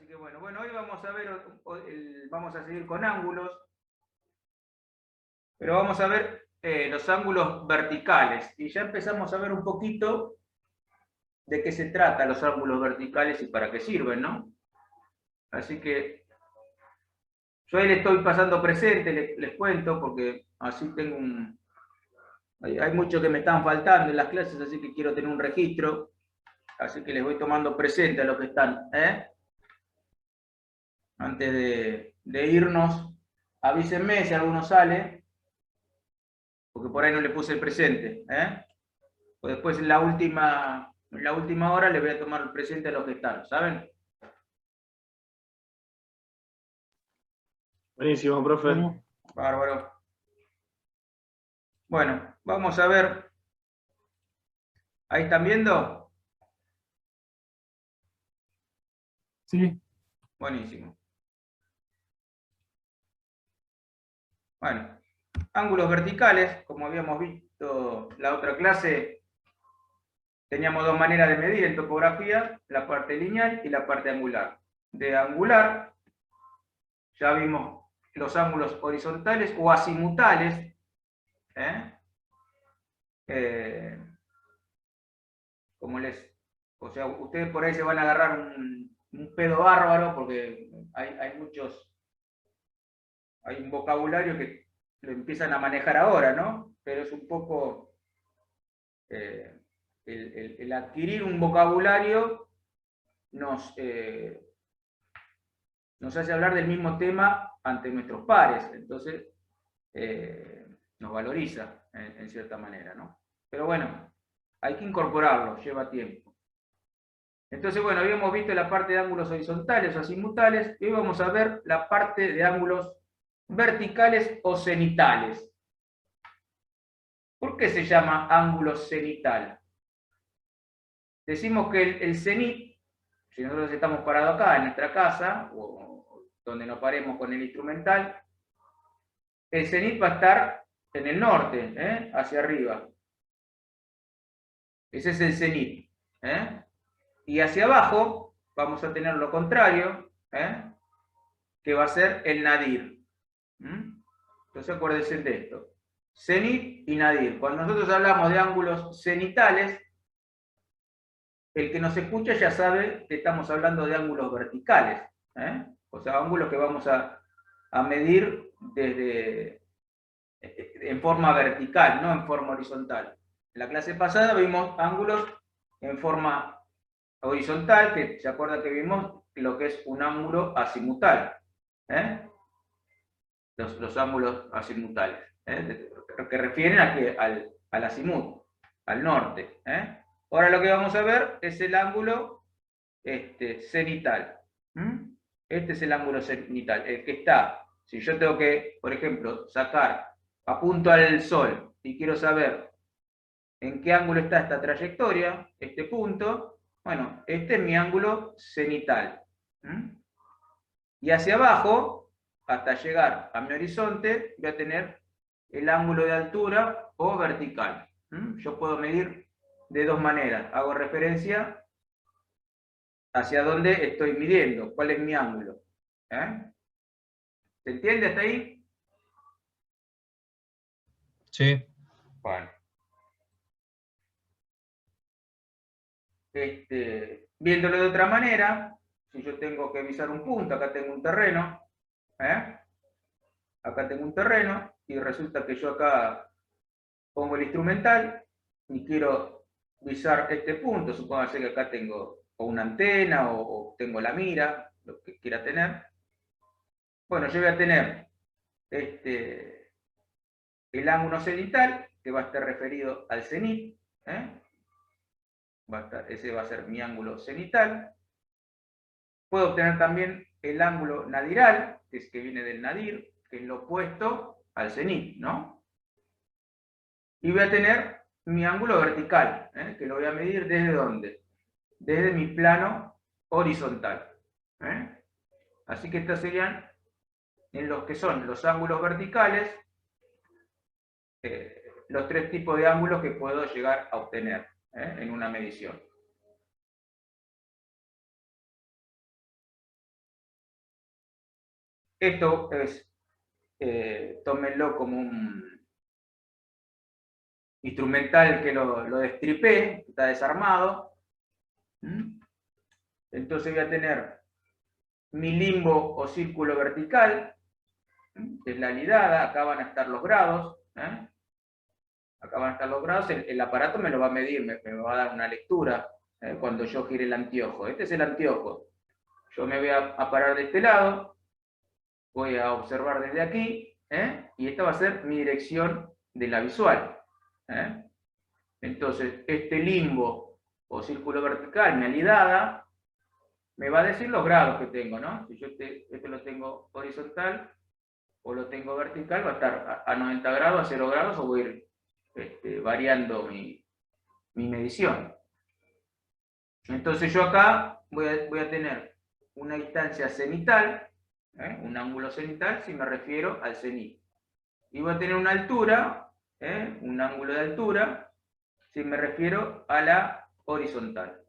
Así que bueno, hoy vamos a ver, vamos a seguir con ángulos, pero vamos a ver los ángulos verticales. Y ya empezamos a ver un poquito de qué se trata los ángulos verticales y para qué sirven, ¿no? Así que yo ahí le estoy pasando presente, les cuento, porque así tengo hay muchos que me están faltando en las clases, así que quiero tener un registro. Así que les voy tomando presente a los que están, ¿eh? Antes de irnos, avísenme si alguno sale, porque por ahí no le puse el presente, ¿eh? Pues después en la última hora les voy a tomar el presente a los que están, ¿saben? Buenísimo, profe. Bueno, bárbaro. Bueno, vamos a ver. ¿Ahí están viendo? Sí. Buenísimo. Bueno, ángulos verticales, como habíamos visto la otra clase, teníamos dos maneras de medir en topografía, la parte lineal y la parte angular. De angular, ya vimos los ángulos horizontales o azimutales, o sea, ustedes por ahí se van a agarrar un pedo bárbaro porque hay un vocabulario que lo empiezan a manejar ahora, ¿no? Pero es un poco el adquirir un vocabulario nos hace hablar del mismo tema ante nuestros pares, entonces nos valoriza en cierta manera, ¿no? Pero bueno, hay que incorporarlo, lleva tiempo. Entonces, bueno, habíamos visto la parte de ángulos horizontales o azimutales, y hoy vamos a ver la parte de ángulos verticales o cenitales. ¿Por qué se llama ángulo cenital? Decimos que el cenit, si nosotros estamos parados acá en nuestra casa, o donde nos paremos con el instrumental, el cenit va a estar en el norte, hacia arriba. Ese es el cenit. Y hacia abajo vamos a tener lo contrario, que va a ser el nadir. Entonces acuérdense de esto. Cenit y nadir. Cuando nosotros hablamos de ángulos cenitales, el que nos escucha ya sabe que estamos hablando de ángulos verticales. O sea, ángulos que vamos a medir en forma vertical, no en forma horizontal. En la clase pasada vimos ángulos en forma horizontal, que se acuerda que vimos lo que es un ángulo azimutal. Los ángulos azimutales, que refieren al azimut, al norte. Ahora lo que vamos a ver es el ángulo cenital. Este es el ángulo cenital, el que está, si yo tengo que, por ejemplo, apunto al sol y quiero saber en qué ángulo está esta trayectoria, este punto, bueno, este es mi ángulo cenital. Y hacia abajo, hasta llegar a mi horizonte, voy a tener el ángulo de altura o vertical. Yo puedo medir de dos maneras. Hago referencia hacia dónde estoy midiendo, cuál es mi ángulo. ¿Se entiende hasta ahí? Sí. Bueno. Viéndolo de otra manera, si yo tengo que visar un punto, acá tengo un terreno, acá tengo un terreno, y resulta que yo acá pongo el instrumental y quiero visar este punto, supóngase que acá tengo o una antena o tengo la mira, lo que quiera tener. Bueno, yo voy a tener el ángulo cenital, que va a estar referido al cenit, ese va a ser mi ángulo cenital. Puedo obtener también el ángulo nadiral, que es que viene del nadir, que es lo opuesto al cenit, ¿no? Y voy a tener mi ángulo vertical, que lo voy a medir ¿desde dónde? Desde mi plano horizontal. Así que estos serían en los que son los ángulos verticales, los tres tipos de ángulos que puedo llegar a obtener en una medición. Esto es, tómenlo como un instrumental que lo destripé, está desarmado. Entonces voy a tener mi limbo o círculo vertical, que es la lidada, acá van a estar los grados. Acá van a estar los grados, el aparato me lo va a medir, me va a dar una lectura cuando yo gire el anteojo. Este es el anteojo. Yo me voy a parar de este lado, voy a observar desde aquí, y esta va a ser mi dirección de la visual. Entonces, este limbo o círculo vertical, mi alidada, me va a decir los grados que tengo, ¿no? Si yo este lo tengo horizontal o lo tengo vertical, va a estar a 90 grados, a 0 grados, o voy a ir variando mi medición. Entonces yo acá voy a tener una distancia cenital, un ángulo cenital, si me refiero al cenit. Y voy a tener una altura, un ángulo de altura, si me refiero a la horizontal.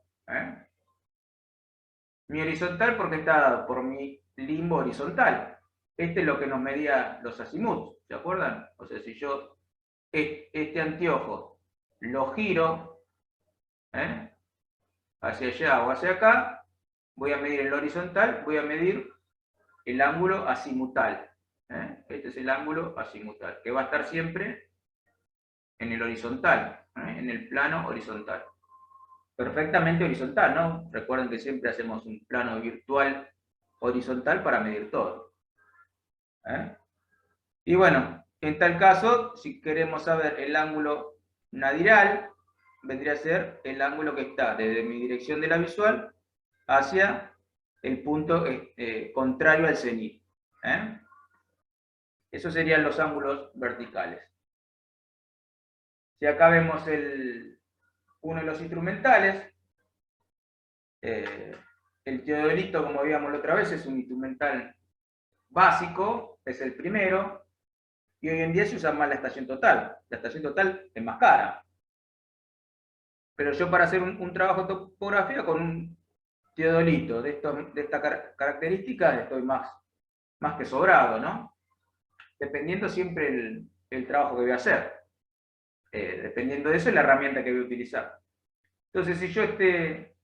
Mi horizontal porque está dado por mi limbo horizontal. Este es lo que nos medía los azimuts, ¿se acuerdan? O sea, si yo este anteojo lo giro hacia allá o hacia acá, voy a medir el horizontal, voy a medir el ángulo azimutal. Este es el ángulo azimutal, que va a estar siempre en el horizontal, en el plano horizontal. Perfectamente horizontal, ¿no? Recuerden que siempre hacemos un plano virtual horizontal para medir todo. Y bueno, en tal caso, si queremos saber el ángulo nadiral, vendría a ser el ángulo que está desde mi dirección de la visual hacia el punto contrario al cenit. Esos serían los ángulos verticales. Si acá vemos uno de los instrumentales, el teodolito, como veíamos la otra vez, es un instrumental básico, es el primero, y hoy en día se usa más la estación total. La estación total es más cara. Pero yo para hacer un trabajo de topografía con un teodolito de esta característica estoy más que sobrado, ¿no? Dependiendo siempre el trabajo que voy a hacer. Dependiendo de eso es la herramienta que voy a utilizar. Entonces, si yo este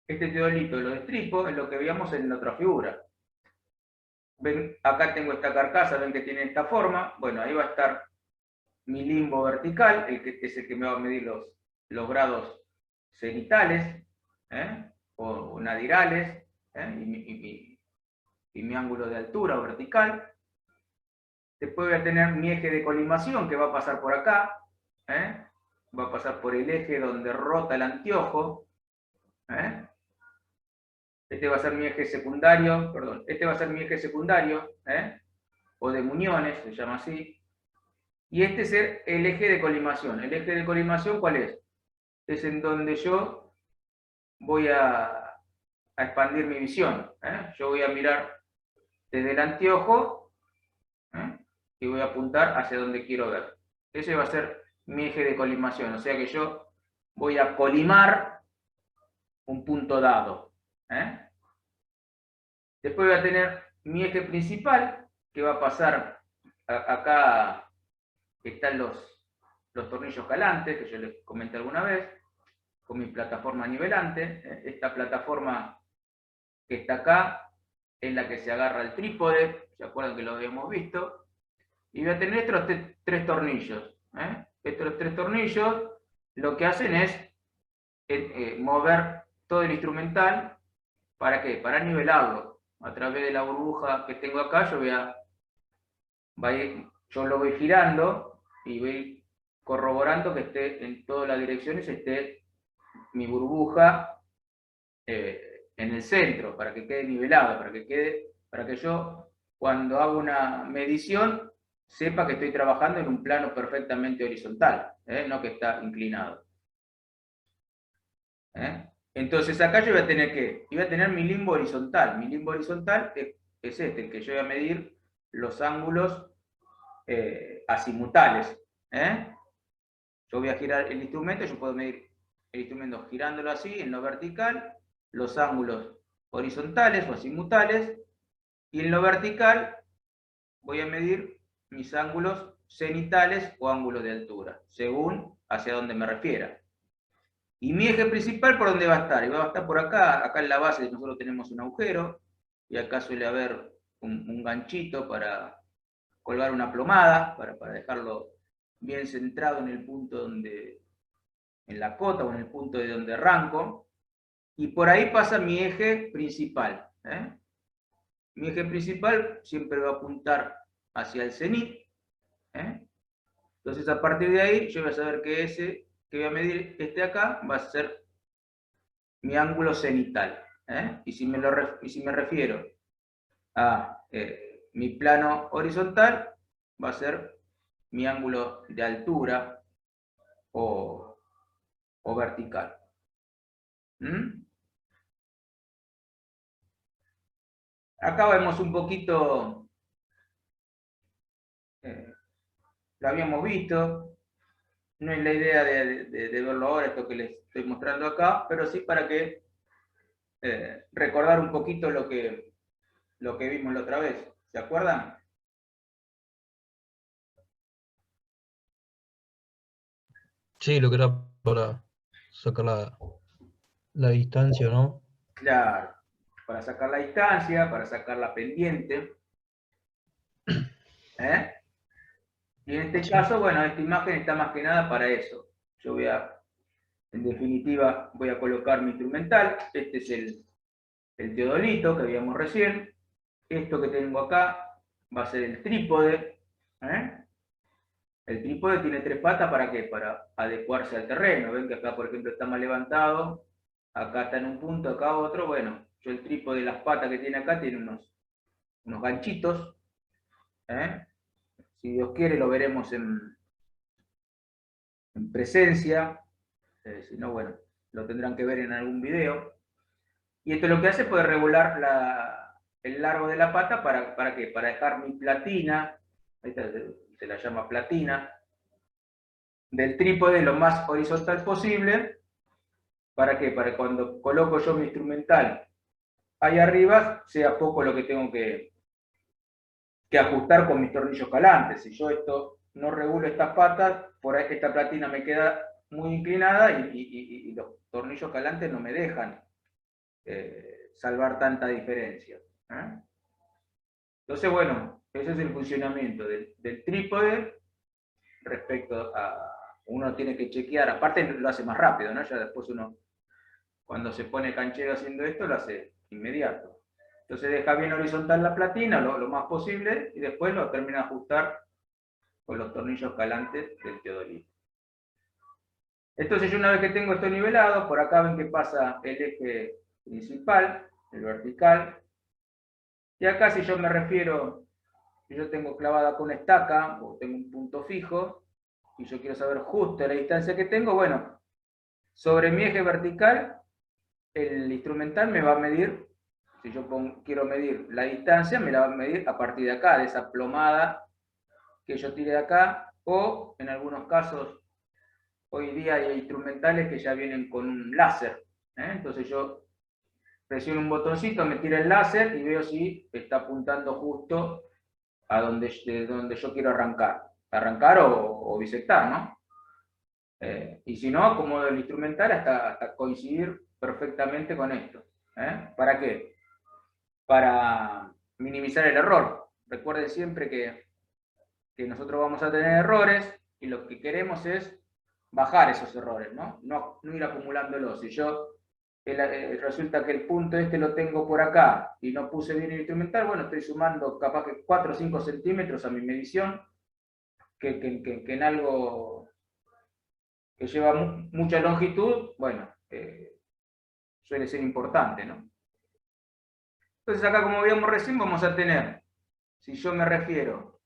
teodolito lo destripo, es lo que veíamos en la otra figura. Ven, acá tengo esta carcasa, ven que tiene esta forma. Bueno, ahí va a estar mi limbo vertical, es el que me va a medir los grados cenitales, o nadirales, y mi ángulo de altura o vertical. Después voy a tener mi eje de colimación que va a pasar por acá, va a pasar por el eje donde rota el anteojo. Este va a ser mi eje secundario, perdón, este va a ser mi eje secundario, o de muñones, se llama así. Y este es el eje de colimación. ¿El eje de colimación cuál es? Es en donde yo voy a expandir mi visión. Yo voy a mirar desde el anteojo y voy a apuntar hacia donde quiero ver. Ese va a ser mi eje de colimación. O sea que yo voy a colimar un punto dado. Después voy a tener mi eje principal, que va a pasar acá. Están los tornillos calantes, que yo les comenté alguna vez, con mi plataforma nivelante. Esta plataforma que está acá es la que se agarra al trípode, ¿se acuerdan que lo habíamos visto? Y voy a tener estos tres tornillos. Estos tres tornillos lo que hacen es mover todo el instrumental. ¿Para qué? Para nivelarlo. A través de la burbuja que tengo acá, yo lo voy girando y voy corroborando que esté en todas las direcciones, esté mi burbuja en el centro, para que quede nivelado, para que yo, cuando hago una medición, sepa que estoy trabajando en un plano perfectamente horizontal, no que está inclinado. Entonces acá yo voy a tener ¿qué? Voy a tener mi limbo horizontal. Mi limbo horizontal es este, el que yo voy a medir los ángulos azimutales. Yo voy a girar el instrumento, yo puedo medir el instrumento girándolo así, en lo vertical, los ángulos horizontales o azimutales, Y en lo vertical voy a medir mis ángulos cenitales o ángulos de altura, según hacia dónde me refiera. Y mi eje principal, ¿por dónde va a estar? Y va a estar por acá. Acá en la base nosotros tenemos un agujero, y acá suele haber un ganchito para colgar una plomada, para dejarlo bien centrado en el punto donde, en la cota o en el punto de donde arranco. Y por ahí pasa mi eje principal. Mi eje principal siempre va a apuntar hacia el cenit. Entonces a partir de ahí yo voy a saber que ese que voy a medir, este acá, va a ser mi ángulo cenital. Y si me refiero a mi plano horizontal, va a ser mi ángulo de altura o vertical. Acá vemos un poquito, lo habíamos visto, no es la idea de verlo ahora, esto que les estoy mostrando acá, pero sí para que recordar un poquito lo que vimos la otra vez. ¿Se acuerdan? Sí, lo que era para sacar la distancia, ¿no? Claro, para sacar la distancia, para sacar la pendiente. Y en este caso, bueno, esta imagen está más que nada para eso. Yo voy a, en definitiva, voy a colocar mi instrumental. Este es el teodolito que habíamos recién. Esto que tengo acá va a ser el trípode. El trípode tiene 3 patas, ¿para qué? Para adecuarse al terreno. Ven que acá, por ejemplo, está más levantado. Acá está en un punto, acá otro. Bueno, yo el trípode, las patas que tiene acá, tiene unos ganchitos. Si Dios quiere, lo veremos en presencia. Si no, bueno, lo tendrán que ver en algún video. Y esto lo que hace es poder regular el largo de la pata, ¿para qué? Para dejar mi platina, esta se la llama platina, del trípode lo más horizontal posible. ¿Para qué? Para cuando coloco yo mi instrumental ahí arriba, sea poco lo que tengo que ajustar con mis tornillos calantes. Si yo esto no regulo estas patas, por ahí esta platina me queda muy inclinada y los tornillos calantes no me dejan salvar tanta diferencia. Entonces, bueno, ese es el funcionamiento del trípode respecto a... Uno tiene que chequear, aparte lo hace más rápido, ¿no? Ya después uno, cuando se pone canchero haciendo esto, lo hace inmediato. Entonces deja bien horizontal la platina, lo más posible, y después lo termina de ajustar con los tornillos calantes del teodolito. Entonces yo una vez que tengo esto nivelado, por acá ven que pasa el eje principal, el vertical, y acá si yo me refiero, si yo tengo clavada con estaca, o tengo un punto fijo, y yo quiero saber justo la distancia que tengo, bueno, sobre mi eje vertical, el instrumental me va a medir, si yo quiero medir la distancia, me la va a medir a partir de acá, de esa plomada que yo tire de acá, o en algunos casos, hoy día hay instrumentales que ya vienen con un láser. Entonces yo presiono un botoncito, me tira el láser y veo si está apuntando justo a donde yo quiero arrancar o bisectar, ¿no? Y si no, acomodo el instrumental hasta coincidir perfectamente con esto. ¿Para qué? Para minimizar el error. Recuerden siempre que nosotros vamos a tener errores y lo que queremos es bajar esos errores, ¿no? No ir acumulándolos. Si yo resulta que el punto este lo tengo por acá y no puse bien el instrumental, bueno, estoy sumando capaz que 4 o 5 centímetros a mi medición, que en algo que lleva mucha longitud, bueno, suele ser importante, ¿no? Entonces acá, como veíamos recién, vamos a tener, si yo me refiero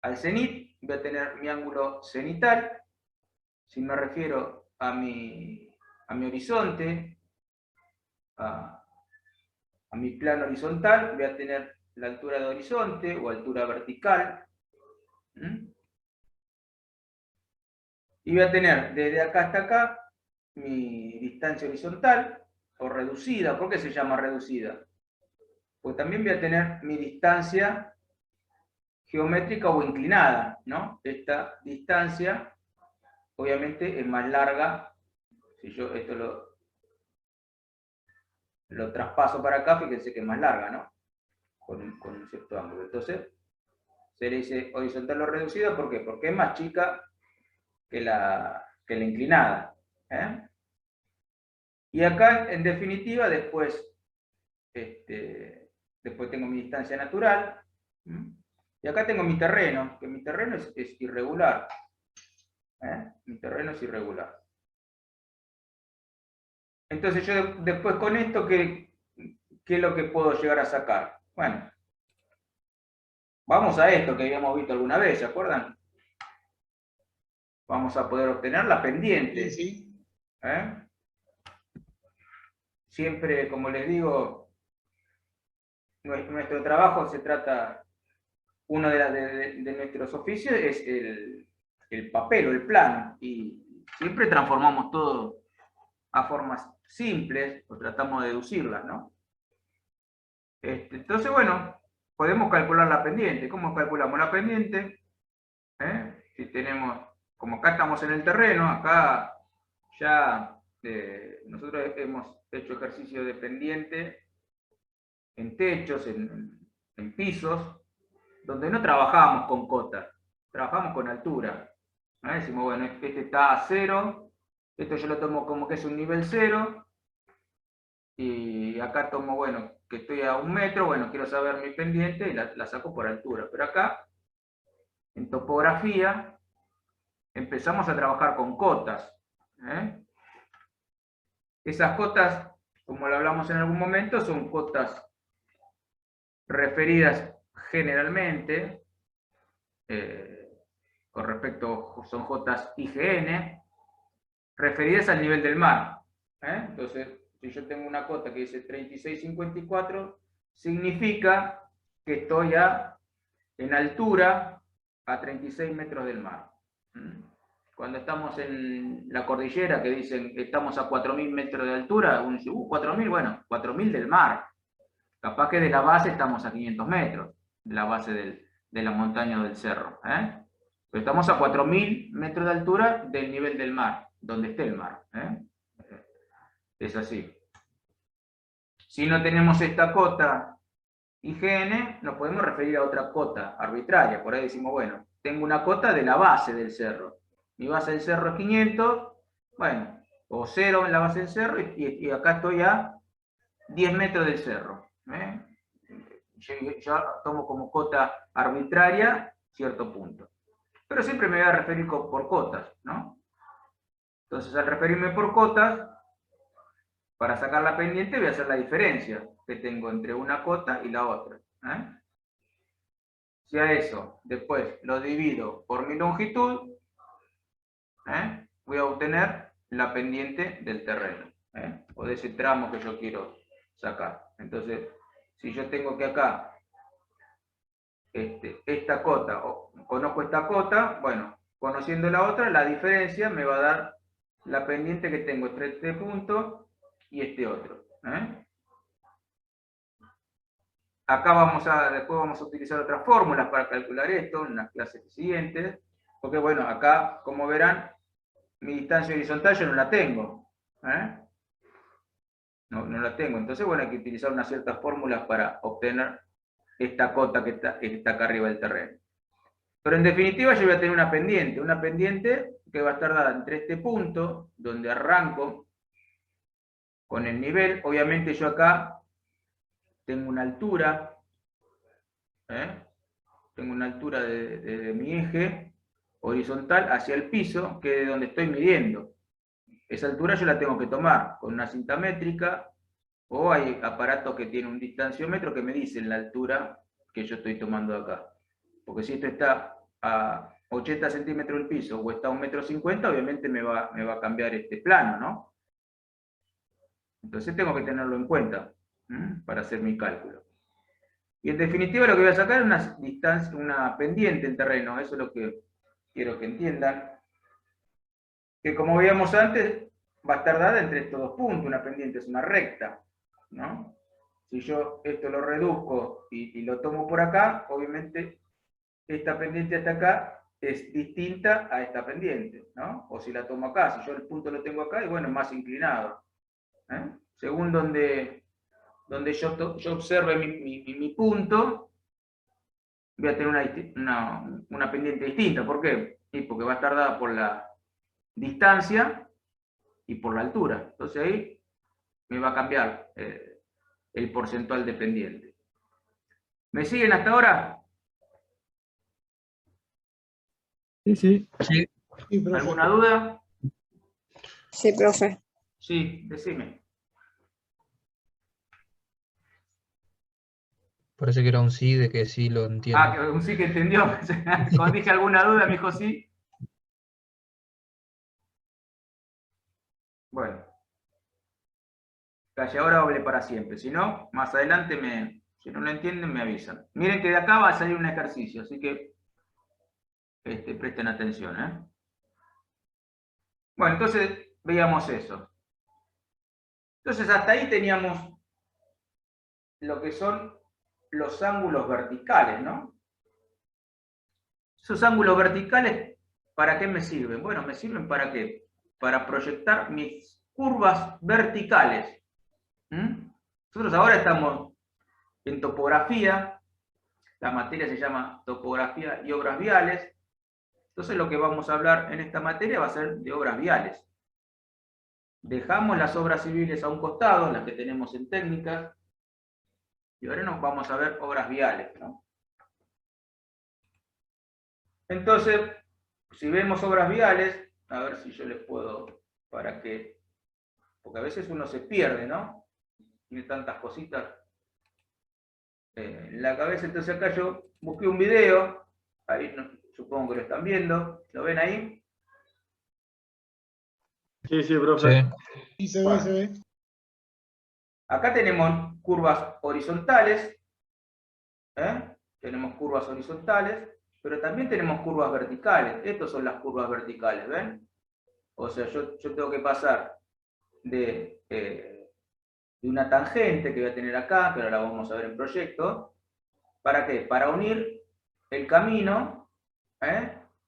al cenit, voy a tener mi ángulo cenital. Si me refiero a mi horizonte, a mi plano horizontal, voy a tener la altura de horizonte o altura vertical. Y voy a tener desde acá hasta acá mi distancia horizontal o reducida. ¿Por qué se llama reducida? pues también voy a tener mi distancia geométrica o inclinada, ¿no? Esta distancia, obviamente, es más larga. Si yo esto lo traspaso para acá, fíjense que es más larga, ¿no? Con un cierto ángulo. Entonces, se le dice horizontal o reducida, ¿por qué? Porque es más chica que la inclinada. Y acá, en definitiva, después tengo mi distancia natural. Y acá tengo mi terreno, que mi terreno es irregular. Mi terreno es irregular. Entonces yo después con esto, ¿qué es lo que puedo llegar a sacar? Bueno, vamos a esto que habíamos visto alguna vez, ¿se acuerdan? Vamos a poder obtener la pendiente. Sí. Siempre, como les digo, nuestro trabajo se trata, uno de nuestros oficios es el papel o el plano, y siempre transformamos todo a formas simples, o tratamos de deducirlas, ¿no? Entonces, bueno, podemos calcular la pendiente. ¿Cómo calculamos la pendiente? Si tenemos, como acá estamos en el terreno, acá ya nosotros hemos hecho ejercicio de pendiente en techos, en pisos, donde no trabajamos con cotas, trabajamos con altura. Decimos, bueno, este está a 0, esto yo lo tomo como que es un nivel 0, y acá tomo, bueno, que estoy a 1 metro, bueno, quiero saber mi pendiente y la saco por altura. Pero acá, en topografía, empezamos a trabajar con cotas. Esas cotas, como lo hablamos en algún momento, son cotas referidas generalmente, con respecto, son Jotas IGN, referidas al nivel del mar. Entonces, si yo tengo una cota que dice 36,54, significa que estoy en altura a 36 metros del mar. Cuando estamos en la cordillera, que dicen que estamos a 4.000 metros de altura, uno dice, 4.000, bueno, 4.000 del mar. Capaz que de la base estamos a 500 metros, de la base de la montaña o del cerro. Pero estamos a 4.000 metros de altura del nivel del mar, donde esté el mar. Es así. Si no tenemos esta cota IGN, nos podemos referir a otra cota arbitraria. Por ahí decimos, bueno, tengo una cota de la base del cerro. Mi base del cerro es 500, bueno, o 0 en la base del cerro, y acá estoy a 10 metros del cerro. Yo tomo como cota arbitraria cierto punto. Pero siempre me voy a referir por cotas, ¿no? Entonces, al referirme por cotas, para sacar la pendiente voy a hacer la diferencia que tengo entre una cota y la otra. Si a eso después lo divido por mi longitud, voy a obtener la pendiente del terreno, o de ese tramo que yo quiero sacar. Entonces, si yo tengo que acá esta cota, o conozco esta cota, bueno, conociendo la otra, la diferencia me va a dar la pendiente que tengo entre este punto y este otro. Acá después vamos a utilizar otras fórmulas para calcular esto en las clases siguientes, porque bueno, acá, como verán, mi distancia horizontal yo no la tengo. No la tengo. Entonces, bueno, hay que utilizar unas ciertas fórmulas para obtener esta cota que está acá arriba del terreno. Pero en definitiva yo voy a tener una pendiente que va a estar dada entre este punto, donde arranco con el nivel. Obviamente yo acá tengo una altura, tengo una altura de mi eje horizontal hacia el piso, que es de donde estoy midiendo. Esa altura yo la tengo que tomar con una cinta métrica, o hay aparatos que tienen un distanciómetro que me dicen la altura que yo estoy tomando acá. Porque si esto está a 80 centímetros del piso o está a 1,50 m, obviamente me va a cambiar este plano, ¿no? Entonces tengo que tenerlo en cuenta para hacer mi cálculo. Y en definitiva lo que voy a sacar es una pendiente en terreno. Eso es lo que quiero que entiendan. Que como veíamos antes, va a estar dada entre estos dos puntos. Una pendiente es una recta, ¿no? Si yo esto lo reduzco y lo tomo por acá, obviamente esta pendiente hasta acá es distinta a esta pendiente, ¿no? O si la tomo acá, si yo el punto lo tengo acá, y bueno, más inclinado. Según donde yo observe mi punto, voy a tener una pendiente distinta. ¿Por qué? Y porque va a estar dada por la distancia y por la altura. Entonces ahí me va a cambiar el porcentual de pendiente. ¿Me siguen hasta ahora? Sí, sí. Sí, Sí, profe. ¿Alguna duda? Sí, profe. Sí, decime. parece que era un sí de que sí lo entiendo. Ah, que un sí que entendió. Cuando dije alguna duda, me dijo sí. Bueno. Calle ahora hable para siempre. Si no, más adelante, si no lo entienden, me avisan. Miren que de acá va a salir un ejercicio, así que presten atención. Bueno, entonces veíamos eso. Entonces hasta ahí teníamos lo que son los ángulos verticales, ¿no? Esos ángulos verticales, ¿para qué me sirven? Bueno, me sirven para qué? Para proyectar mis curvas verticales. Nosotros ahora estamos en topografía, la materia se llama topografía y obras viales. Entonces lo que vamos a hablar en esta materia va a ser de obras viales. Dejamos las obras civiles a un costado, las que tenemos en técnicas, y ahora nos vamos a ver obras viales, ¿no? Entonces, si vemos obras viales, a ver si yo les puedo, para que, porque a veces uno se pierde, ¿no? Tiene tantas cositas en la cabeza. Entonces acá yo busqué un video, ahí supongo que lo están viendo, ¿lo ven ahí? Sí, sí, profe. Sí. Sí, se Bueno. ve, se ve. Acá tenemos curvas horizontales, tenemos curvas horizontales, pero también tenemos curvas verticales. Estas son las curvas verticales, ¿ven? O sea, yo tengo que pasar de una tangente que voy a tener acá, que ahora la vamos a ver en proyecto. ¿Para qué? Para unir el camino,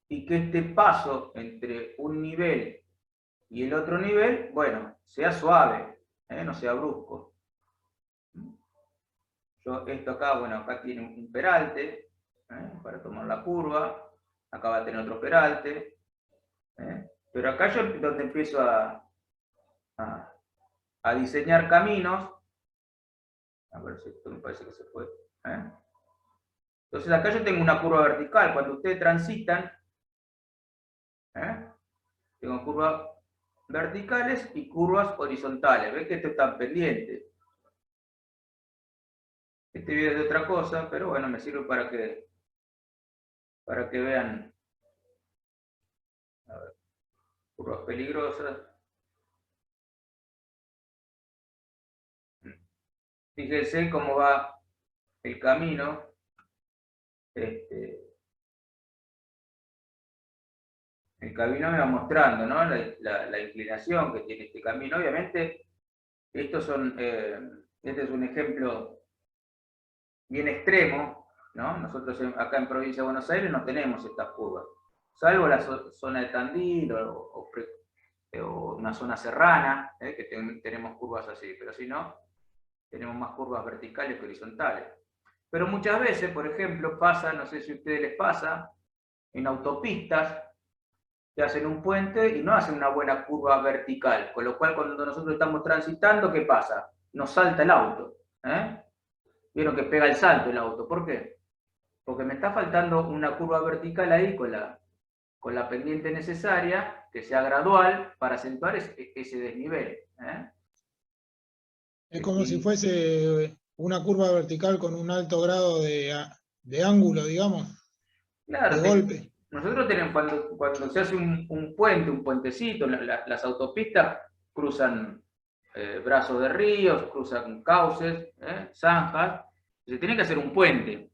y que este paso entre un nivel y el otro nivel, bueno, sea suave, no sea brusco. Yo esto acá, bueno, acá tiene un peralte, para tomar la curva, acá va a tener otro peralte, pero acá yo donde empiezo a diseñar caminos, a ver si esto me parece que se puede, Entonces acá yo tengo una curva vertical, cuando ustedes transitan, tengo curvas verticales y curvas horizontales. ¿Ven que esto está pendiente? Este video es de otra cosa, pero bueno, me sirve para que vean. A ver, curvas peligrosas. Fíjense cómo va el camino. El camino me va mostrando, ¿no? La inclinación que tiene este camino. Obviamente, este es un ejemplo bien extremo, ¿no? Nosotros acá en Provincia de Buenos Aires no tenemos estas curvas, salvo la zona de Tandil o una zona serrana, que tenemos curvas así, pero si no, tenemos más curvas verticales que horizontales. Pero muchas veces, por ejemplo, pasa, no sé si a ustedes les pasa, en autopistas, que hacen un puente y no hacen una buena curva vertical, con lo cual cuando nosotros estamos transitando, ¿qué pasa? Nos salta el auto, Vieron que pega el salto el auto. ¿Por qué? Porque me está faltando una curva vertical ahí con la pendiente necesaria, que sea gradual, para acentuar ese desnivel. Es como si fuese una curva vertical con un alto grado de ángulo, digamos, Claro, de golpe. nosotros tenemos, cuando se hace un puente, un puentecito, las autopistas cruzan brazos de ríos, cruzan cauces, zanjas, se tiene que hacer un puente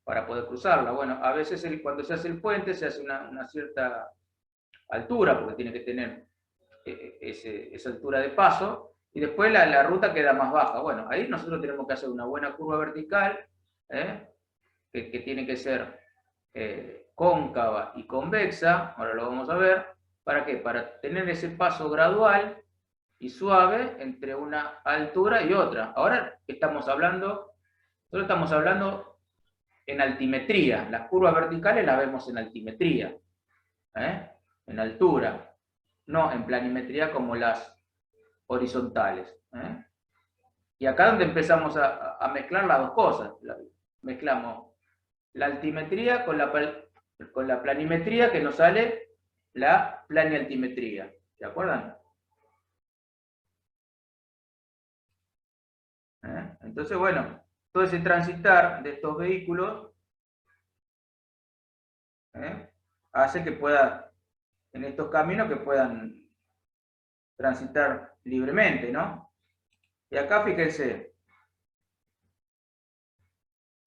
para poder cruzarla. Bueno, a veces cuando se hace el puente se hace una cierta altura, porque tiene que tener esa altura de paso, y después la ruta queda más baja. Bueno, ahí nosotros tenemos que hacer una buena curva vertical, que tiene que ser cóncava y convexa, ahora lo vamos a ver. ¿Para qué? Para tener ese paso gradual y suave entre una altura y otra. Ahora nosotros estamos hablando en altimetría. Las curvas verticales las vemos en altimetría, en altura, no en planimetría como las horizontales. Y acá es donde empezamos a mezclar las dos cosas. Mezclamos la altimetría con la planimetría, que nos sale la planialtimetría. ¿Se acuerdan? Entonces, bueno, todo ese transitar de estos vehículos hace que puedan, en estos caminos, que puedan transitar libremente, ¿no? Y acá fíjense,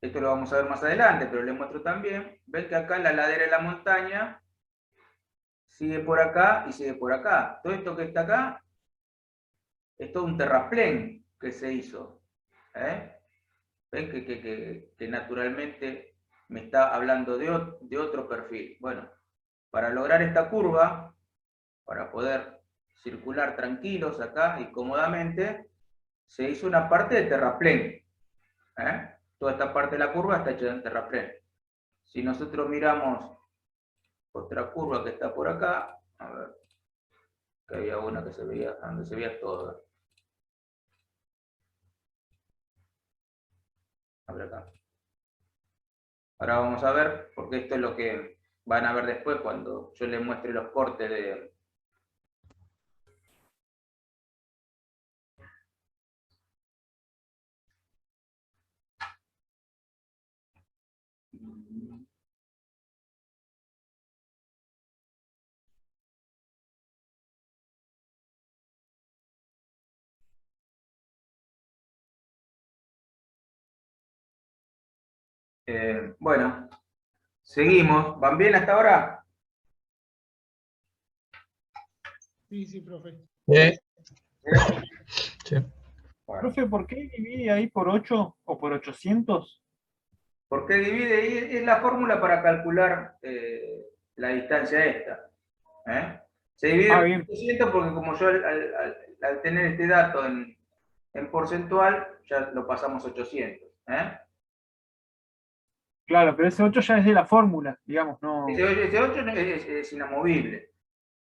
esto lo vamos a ver más adelante, pero les muestro también, ven que acá la ladera de la montaña sigue por acá y sigue por acá. Todo esto que está acá es todo un terraplén que se hizo. ¿Ven que naturalmente me está hablando de otro perfil? Bueno, para lograr esta curva, para poder circular tranquilos acá y cómodamente, se hizo una parte de terraplén. Toda esta parte de la curva está hecha en terraplén. Si nosotros miramos otra curva que está por acá, a ver, que había una que se veía, donde se veía todo. A ver acá. Ahora vamos a ver, porque esto es lo que van a ver después cuando yo les muestre los cortes de... Bueno, seguimos. ¿Van bien hasta ahora? Sí, profe. Sí. Bueno. Profe, ¿por qué divide ahí por 8 o por 800? ¿Por qué divide? Y es la fórmula para calcular la distancia esta. Se divide por Bien. 800 porque como yo al tener este dato en porcentual, ya lo pasamos 800. Claro, pero ese 8 ya es de la fórmula, digamos, no. Ese 8 es inamovible.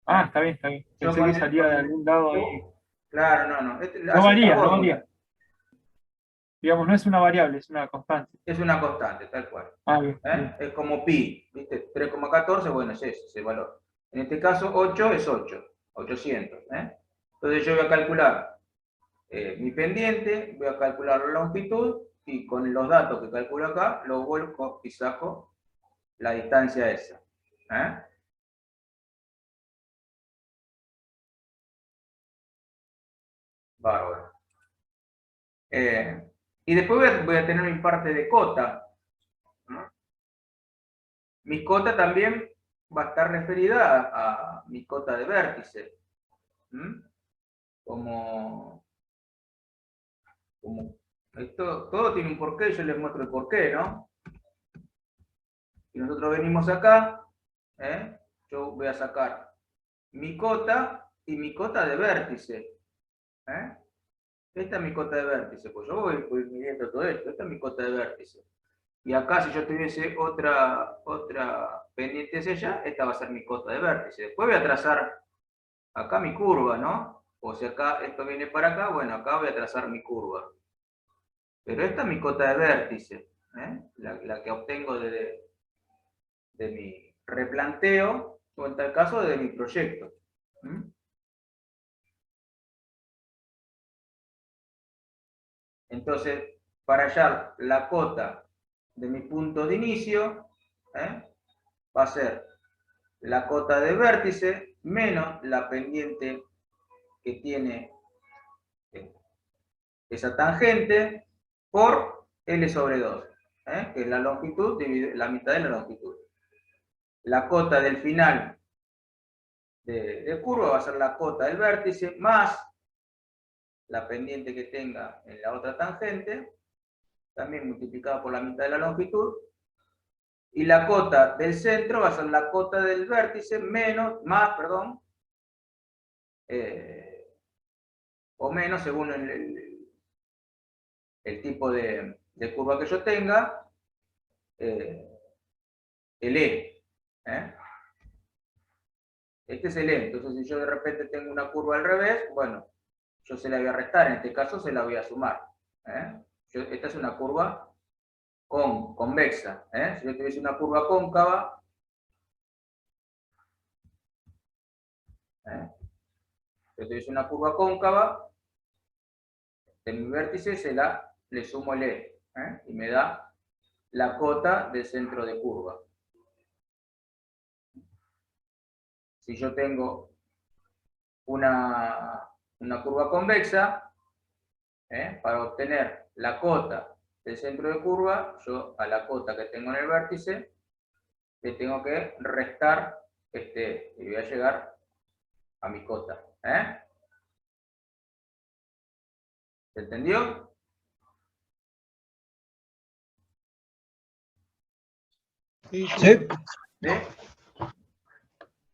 Está bien, está bien. Yo Pensé que salía de algún lado ahí. Claro, no. No varía, no varía. Digamos, no es una variable, es una constante. Es una constante, tal cual. Bien. Es como pi, ¿viste? 3,14, bueno, es ese valor. En este caso, 8 es 800. Entonces yo voy a calcular mi pendiente, voy a calcular la longitud, y con los datos que calculo acá, los vuelco y saco la distancia esa. Bárbaro. Y después voy a tener mi parte de cota. Mi cota también va a estar referida a mi cota de vértice. Como esto, todo tiene un porqué, yo les muestro el porqué, ¿no? Si nosotros venimos acá, yo voy a sacar mi cota y mi cota de vértice. Esta es mi cota de vértice, pues yo voy midiendo todo esto, esta es mi cota de vértice. Y acá, si yo tuviese otra pendiente hacia allá, esta va a ser mi cota de vértice. Después voy a trazar acá mi curva, ¿no? O si acá esto viene para acá, bueno, acá voy a trazar mi curva. Pero esta es mi cota de vértice, la que obtengo de mi replanteo, o en tal caso de mi proyecto. Entonces, para hallar la cota de mi punto de inicio, va a ser la cota de vértice menos la pendiente que tiene esa tangente por L sobre 2, que es la longitud dividido la mitad de la longitud. La cota del final de curva va a ser la cota del vértice más la pendiente que tenga en la otra tangente, también multiplicado por la mitad de la longitud, y la cota del centro va a ser la cota del vértice más, o menos según el tipo de curva que yo tenga, el E. Este es el E. Entonces, si yo de repente tengo una curva al revés, bueno, yo se la voy a restar, en este caso se la voy a sumar. Esta es una curva convexa. Si yo tuviese una curva cóncava, en mi vértice le sumo el E, y me da la cota del centro de curva. Si yo tengo una curva convexa, para obtener la cota del centro de curva, yo a la cota que tengo en el vértice le tengo que restar y voy a llegar a mi cota. ¿Se entendió? Sí, Sí. ¿Sí?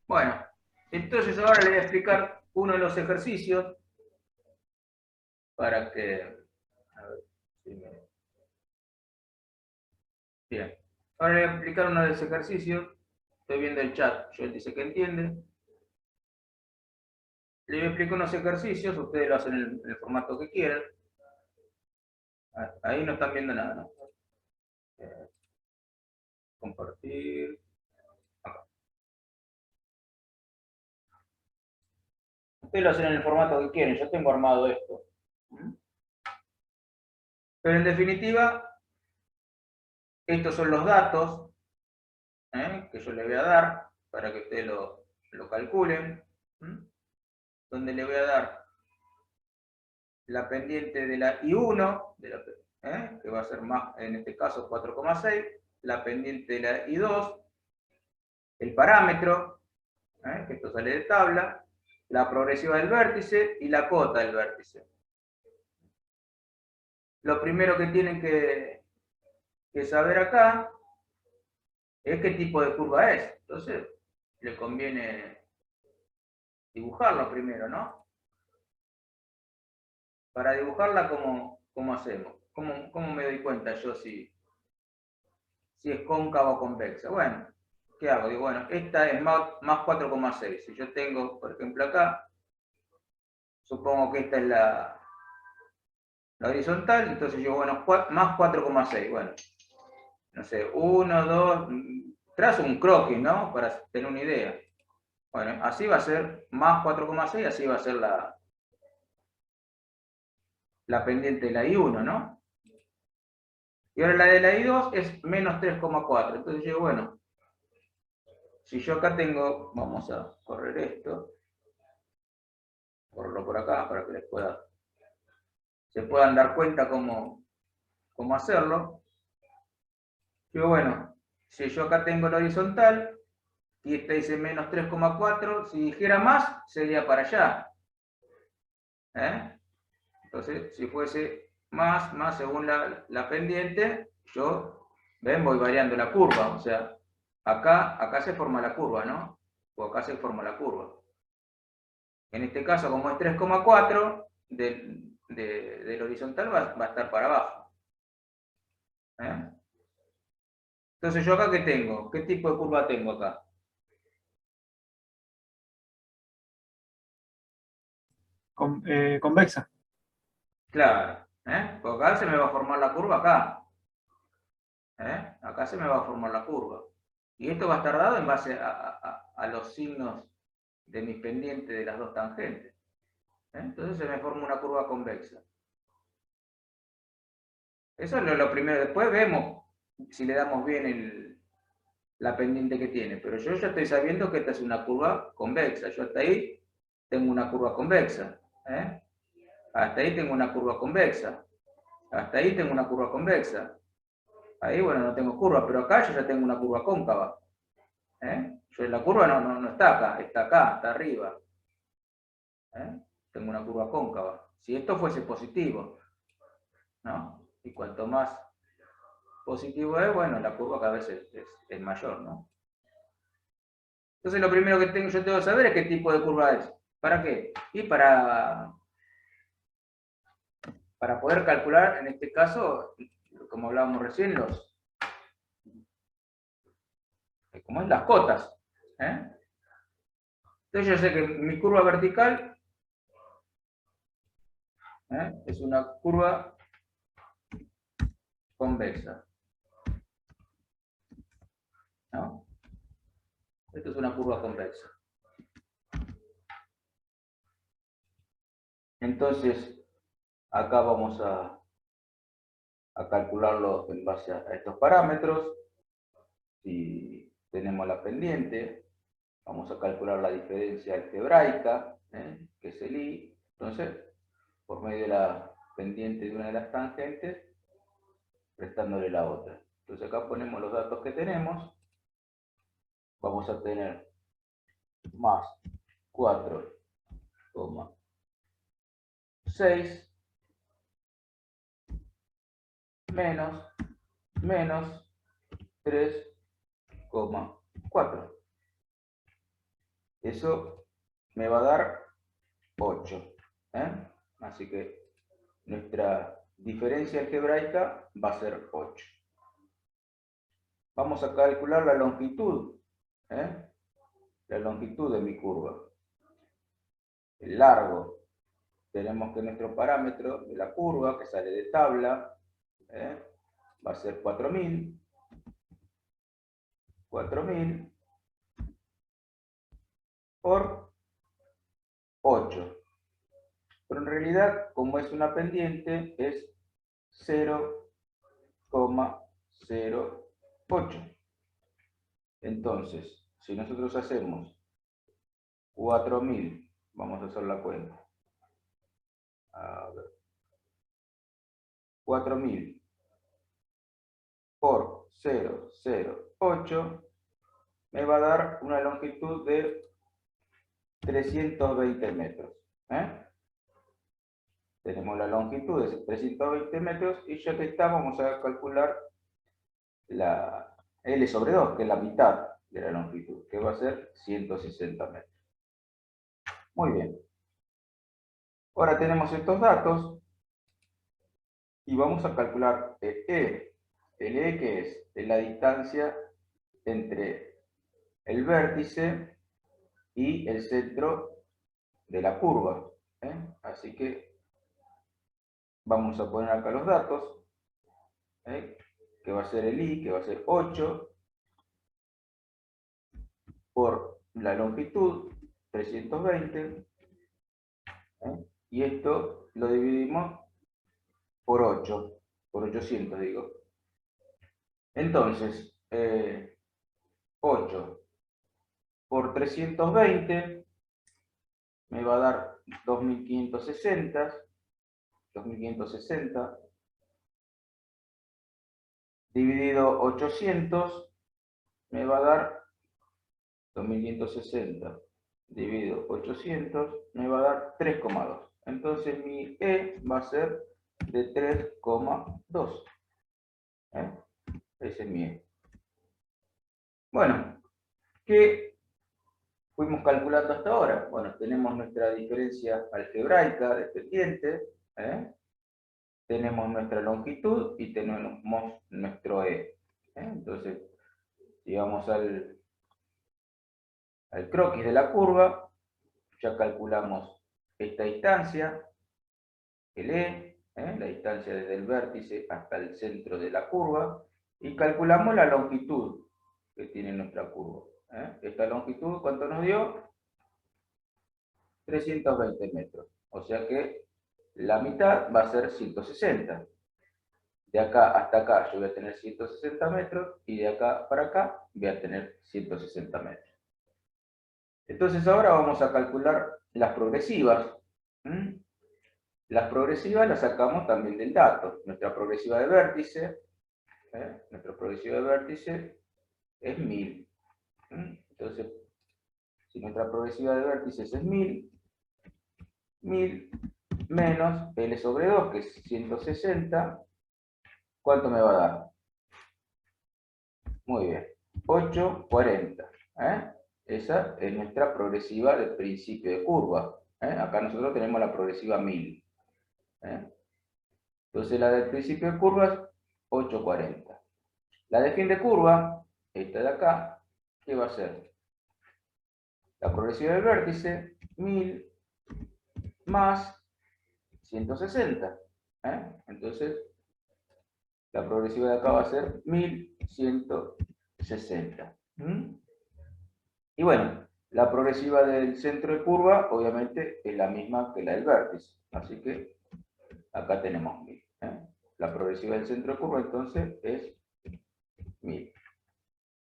Bueno, entonces ahora le voy a explicar uno de los ejercicios para que... A ver si me... Bien. Ahora le voy a explicar uno de los ejercicios. Estoy viendo el chat. Joel dice que entiende. Le voy a explicar unos ejercicios. Ustedes lo hacen en el formato que quieran. Ahí no están viendo nada, ¿no? Compartir. Acá. Ustedes lo hacen en el formato que quieren. Yo tengo armado esto. Pero en definitiva, estos son los datos que yo le voy a dar para que ustedes lo calculen. Donde le voy a dar la pendiente de la I1, que va a ser más, en este caso 4,6, la pendiente de la I2, el parámetro, que esto sale de tabla, la progresiva del vértice y la cota del vértice. Lo primero que tienen que saber acá es qué tipo de curva es. Entonces, le conviene dibujarlo primero, ¿no? Para dibujarla, ¿cómo hacemos? ¿Cómo me doy cuenta yo si es cóncava o convexa? Bueno, ¿qué hago? Digo, bueno, esta es más 4,6. Si yo tengo, por ejemplo, acá, supongo que esta es la horizontal, entonces yo, bueno, más 4,6. Bueno, no sé, 1, 2, trazo un croquis, ¿no? Para tener una idea. Bueno, así va a ser más 4,6, así va a ser la pendiente de la I1, ¿no? Y ahora la de la I2 es menos 3,4. Entonces yo, bueno, si yo acá tengo, vamos a correr esto, correrlo por acá para que se puedan dar cuenta cómo hacerlo. Yo, bueno, si yo acá tengo la horizontal, y esta dice menos 3,4, si dijera más, sería para allá. Entonces, si fuese más según la pendiente, yo, ven, voy variando la curva. O sea, acá se forma la curva, ¿no? O acá se forma la curva. En este caso, como es 3,4, del horizontal va a estar para abajo. Entonces, ¿yo acá qué tengo? ¿Qué tipo de curva tengo acá? Convexa. Claro. Porque acá se me va a formar la curva acá. Acá se me va a formar la curva. Y esto va a estar dado en base a los signos de mis pendientes de las dos tangentes. Entonces se me forma una curva convexa. Eso es lo primero. Después vemos si le damos bien la pendiente que tiene. Pero yo ya estoy sabiendo que esta es una curva convexa. Yo hasta ahí tengo una curva convexa. Hasta ahí tengo una curva convexa. Hasta ahí tengo una curva convexa. Ahí, bueno, no tengo curva, pero acá yo ya tengo una curva cóncava. Yo la curva no está acá, está arriba. Tengo una curva cóncava. si esto fuese positivo, ¿no? Y cuanto más positivo es, bueno, la curva cada vez es mayor, ¿no? Entonces lo primero que yo tengo que saber es qué tipo de curva es. ¿Para qué? Y para poder calcular, en este caso, como hablábamos recién, como es las cotas. ¿Eh? Entonces yo sé que mi curva vertical es una curva convexa, ¿no? Esto es una curva convexa. Entonces, acá vamos a calcularlo en base a estos parámetros. Si tenemos la pendiente, vamos a calcular la diferencia algebraica, que es el I. Entonces, por medio de la pendiente de una de las tangentes, restándole la otra. Entonces acá ponemos los datos que tenemos. Vamos a tener más 4,6 menos 3,4. Eso me va a dar 8. Así que nuestra diferencia algebraica va a ser 8. Vamos a calcular la longitud. La longitud de mi curva. El largo. Tenemos que nuestro parámetro de la curva, que sale de tabla, va a ser 4000. 4000 por 8. Pero en realidad, como es una pendiente, es 0,08. Entonces, si nosotros hacemos 4000, vamos a hacer la cuenta. A ver. 4000 por 0,08 me va a dar una longitud de 320 metros. Tenemos la longitud de 320 metros y ya que está, vamos a calcular la L sobre 2, que es la mitad de la longitud, que va a ser 160 metros. Muy bien. Ahora tenemos estos datos y vamos a calcular el E. El E, que es la distancia entre el vértice y el centro de la curva. Así que vamos a poner acá los datos, que va a ser el I, que va a ser 8, por la longitud, 320, y esto lo dividimos por 8, por 800 digo. Entonces, 8 por 320 me va a dar 2560, dividido 800 me va a dar 2560, dividido 800 me va a dar 3,2. Entonces mi E va a ser de 3,2. Ese es mi E. Bueno, ¿qué fuimos calculando hasta ahora? Bueno, tenemos nuestra diferencia algebraica de pendiente, tenemos nuestra longitud y tenemos nuestro E. Entonces, si vamos al croquis de la curva, ya calculamos esta distancia, el E, la distancia desde el vértice hasta el centro de la curva, y calculamos la longitud que tiene nuestra curva. Esta longitud, ¿cuánto nos dio? 320 metros. O sea que la mitad va a ser 160. De acá hasta acá yo voy a tener 160 metros, y de acá para acá voy a tener 160 metros. Entonces ahora vamos a calcular las progresivas. Las progresivas las sacamos también del dato. Nuestra progresiva de vértice, es 1000. Entonces, si nuestra progresiva de vértices es 1000, 1000 menos L sobre 2, que es 160. ¿Cuánto me va a dar? Muy bien, 840. Esa es nuestra progresiva del principio de curva. Acá nosotros tenemos la progresiva 1000. Entonces la del principio de curva es 840. La de fin de curva, esta de acá, ¿qué va a ser? La progresiva del vértice, 1000 más 160. Entonces, la progresiva de acá va a ser 1160. Y bueno, la progresiva del centro de curva, obviamente, es la misma que la del vértice. Así que acá tenemos 1000. La progresiva del centro de curva, entonces, es 1000.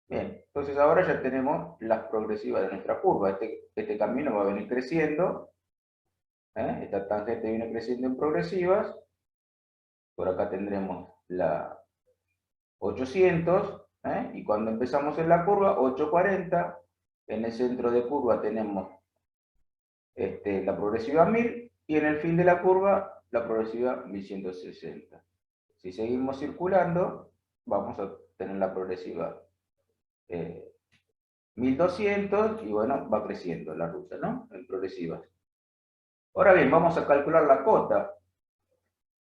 Bien, entonces ahora ya tenemos las progresivas de nuestra curva. Este camino va a venir creciendo. Esta tangente viene creciendo en progresivas. Por acá tendremos la 800. Y cuando empezamos en la curva, 840. En el centro de curva tenemos la progresiva 1000. Y en el fin de la curva, la progresiva 1160. Si seguimos circulando, vamos a tener la progresiva 1200, y bueno, va creciendo la ruta, ¿no? En progresivas. Ahora bien, vamos a calcular la cota.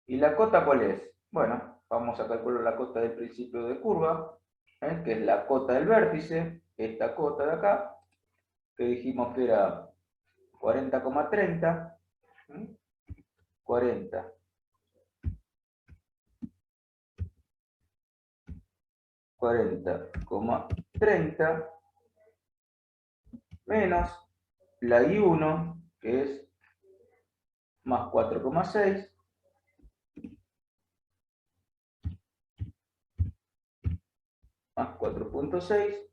¿Y la cota cuál es? Bueno, vamos a calcular la cota del principio de curva, que es la cota del vértice, esta cota de acá, que dijimos que era 40,30. 40,30 menos la I1, que es más 4,6, más 4,6,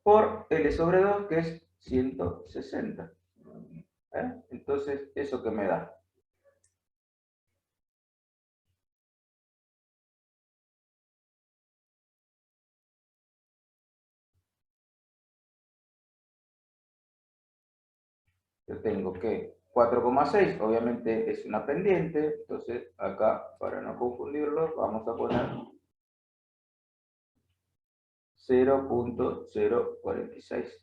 por L sobre 2, que es 160. Entonces, ¿eso qué me da? Yo tengo que 4,6 obviamente es una pendiente, entonces acá, para no confundirlo, vamos a poner 0.046.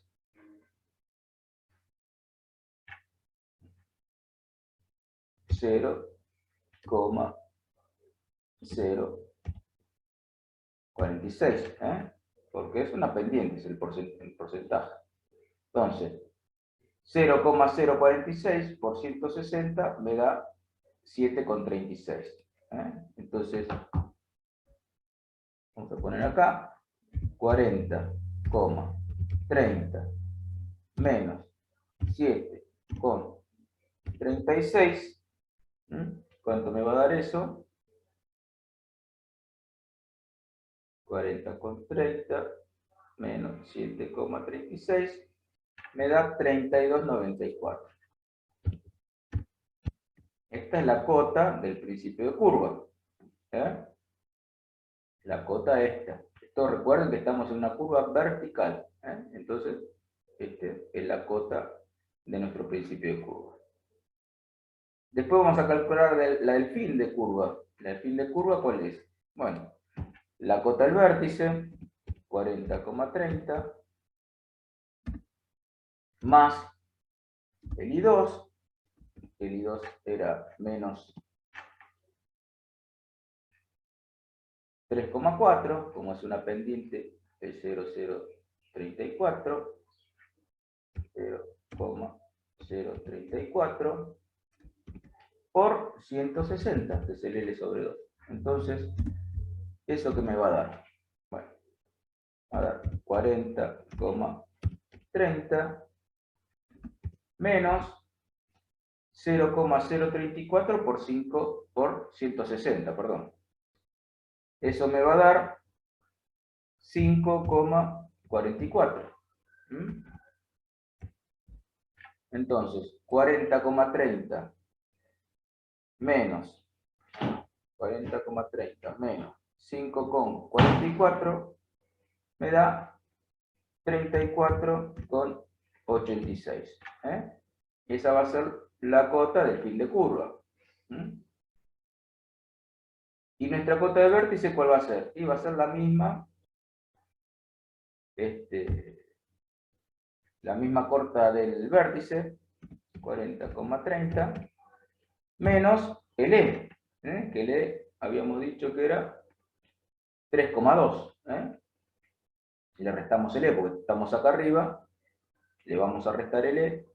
Porque es una pendiente, es el porcentaje. Entonces, 0,046 por 160 me da 7,36. Entonces, vamos a poner acá 40,30 menos 7,36. ¿Cuánto me va a dar eso? 40,30 menos 7,36 me da 32,94. Esta es la cota del principio de curva. La cota esta. Esto, recuerden que estamos en una curva vertical. Entonces, esta es la cota de nuestro principio de curva. Después vamos a calcular la del fin de curva. ¿La del fin de curva cuál es? Bueno, la cota del vértice, 40,30, más el I2. El I2 era menos 3,4, como es una pendiente, el 0,034, 0,034 por 160, que es el L sobre 2. Entonces, ¿eso qué me va a dar? Bueno, va a dar 40,30 menos 0,034 por 5 por 160, perdón. Eso me va a dar 5,44. Entonces, 40,30 menos 5,44 me da 34,86. Esa va a ser la cota del fin de curva. ¿Mm? Y nuestra cota de vértice, ¿cuál va a ser? Y va a ser la misma, la misma cota del vértice, 40,30, menos el E, que el E habíamos dicho que era 3,2. Si le restamos el E, porque estamos acá arriba, le vamos a restar el E,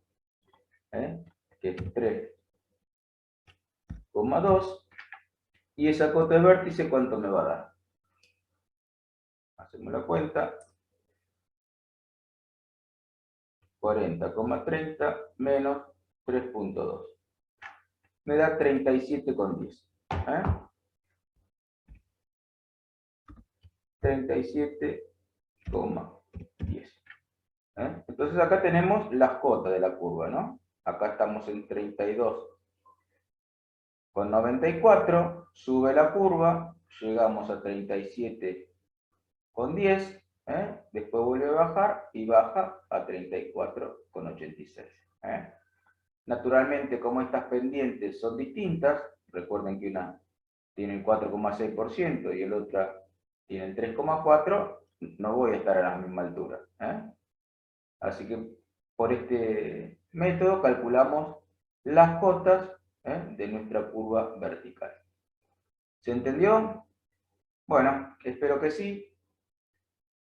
que es 3,2, y esa cota de vértice, ¿cuánto me va a dar? Hacemos la cuenta. 40,30 menos 3,2. Me da 37,10. 37,10. Entonces acá tenemos las cotas de la curva, ¿no? Acá estamos en 32,94. Sube la curva, llegamos a 37,10. Después vuelve a bajar y baja a 34,86. Naturalmente, como estas pendientes son distintas, recuerden que una tiene el 4,6% y el otra tiene el 3,4%, no voy a estar a la misma altura. Así que por este método calculamos las cotas de nuestra curva vertical. ¿Se entendió? Bueno, espero que sí.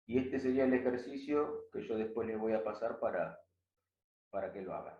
Y este sería el ejercicio que yo después les voy a pasar para que lo hagan.